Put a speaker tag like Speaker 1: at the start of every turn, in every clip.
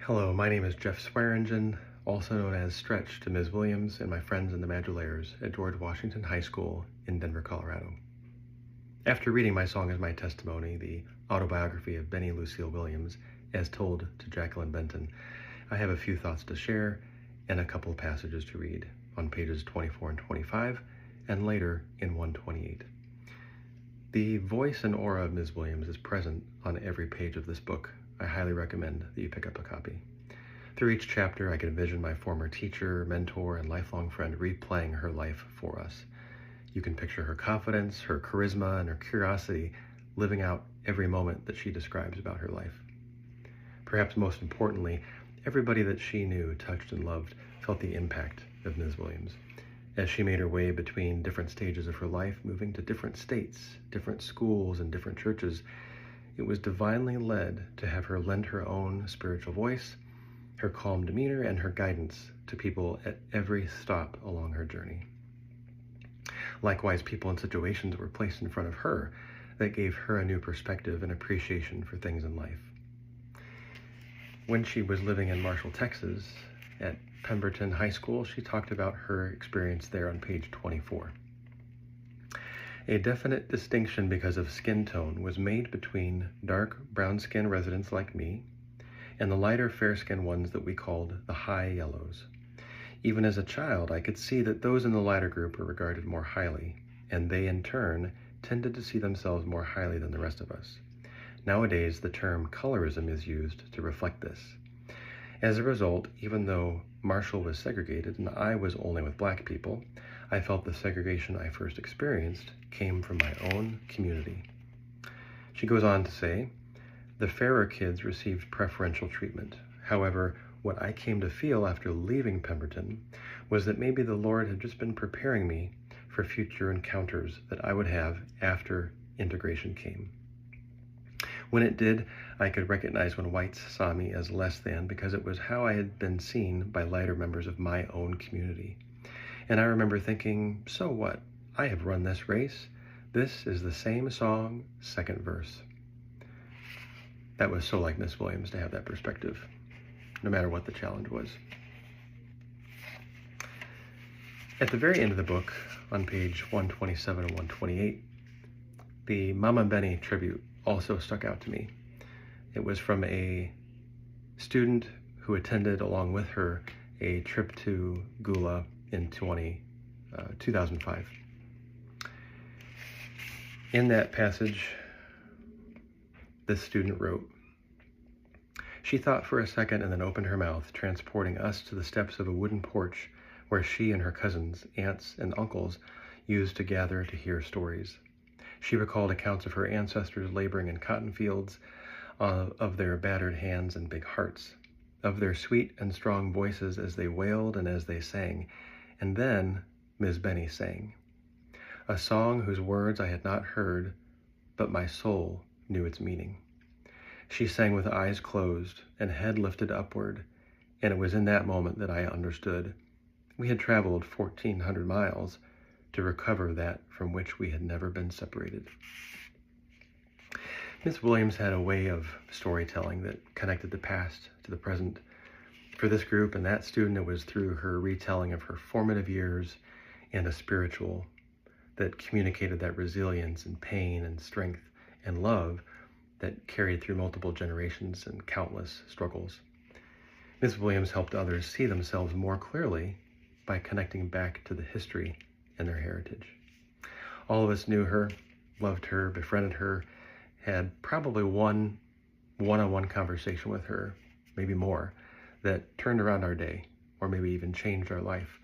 Speaker 1: Hello, my name is Jeff Swearingen, also known as Stretch to Ms. Williams and my friends in the Modulars at George Washington High School in Denver, Colorado. After reading My Song is My Testimony, the autobiography of Benny Lucille Williams, as told to Jacqueline Benton, I have a few thoughts to share and a couple of passages to read on pages 24 and 25, and later in 128. The voice and aura of Ms. Williams is present on every page of this book. I highly recommend that you pick up a copy. Through each chapter, I can envision my former teacher, mentor, and lifelong friend replaying her life for us. You can picture her confidence, her charisma, and her curiosity living out every moment that she describes about her life. Perhaps most importantly, everybody that she knew, touched, and loved felt the impact of Ms. Williams. As she made her way between different stages of her life, moving to different states, different schools, and different churches, it was divinely led to have her lend her own spiritual voice, her calm demeanor, and her guidance to people at every stop along her journey. Likewise, people and situations were placed in front of her that gave her a new perspective and appreciation for things in life. When she was living in Marshall, Texas, at Pemberton High School, she talked about her experience there on page 24. A definite distinction because of skin tone was made between dark brown-skinned residents like me and the lighter fair-skinned ones that we called the high yellows. Even as a child, I could see that those in the latter group were regarded more highly, and they in turn tended to see themselves more highly than the rest of us. Nowadays, the term colorism is used to reflect this. As a result, even though Marshall was segregated and I was only with black people, I felt the segregation I first experienced came from my own community. She goes on to say, the fairer kids received preferential treatment. However, what I came to feel after leaving Pemberton was that maybe the Lord had just been preparing me for future encounters that I would have after integration came. When it did, I could recognize when whites saw me as less than because it was how I had been seen by lighter members of my own community. And I remember thinking, so what? I have run this race. This is the same song, second verse. That was so like Miss Williams to have that perspective, no matter what the challenge was. At the very end of the book, on page 127 and 128, the Mama Benny tribute also stuck out to me. It was from a student who attended along with her a trip to Gula in 2005. In that passage, this student wrote, "She thought for a second and then opened her mouth, transporting us to the steps of a wooden porch where she and her cousins, aunts, and uncles used to gather to hear stories. She recalled accounts of her ancestors laboring in cotton fields, of their battered hands and big hearts, of their sweet and strong voices as they wailed and as they sang. And then Ms. Benny sang, a song whose words I had not heard, but my soul knew its meaning. She sang with eyes closed and head lifted upward, and it was in that moment that I understood. We had traveled 1,400 miles to recover that from which we had never been separated." Miss Williams had a way of storytelling that connected the past to the present. For this group and that student, it was through her retelling of her formative years and a spiritual that communicated that resilience and pain and strength and love that carried through multiple generations and countless struggles. Ms. Williams helped others see themselves more clearly by connecting back to the history and their heritage. All of us knew her, loved her, befriended her, had probably one one-on-one conversation with her, maybe more, that turned around our day, or maybe even changed our life.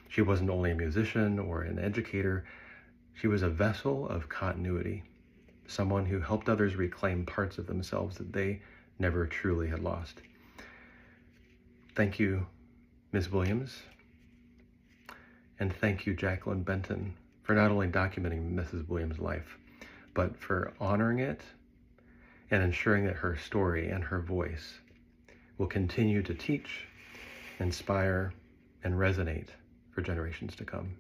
Speaker 1: She wasn't only a musician or an educator, she was a vessel of continuity, someone who helped others reclaim parts of themselves that they never truly had lost. Thank you, Ms. Williams, and thank you, Jacqueline Benton, for not only documenting Mrs. Williams' life, but for honoring it and ensuring that her story and her voice will continue to teach, inspire, and resonate for generations to come.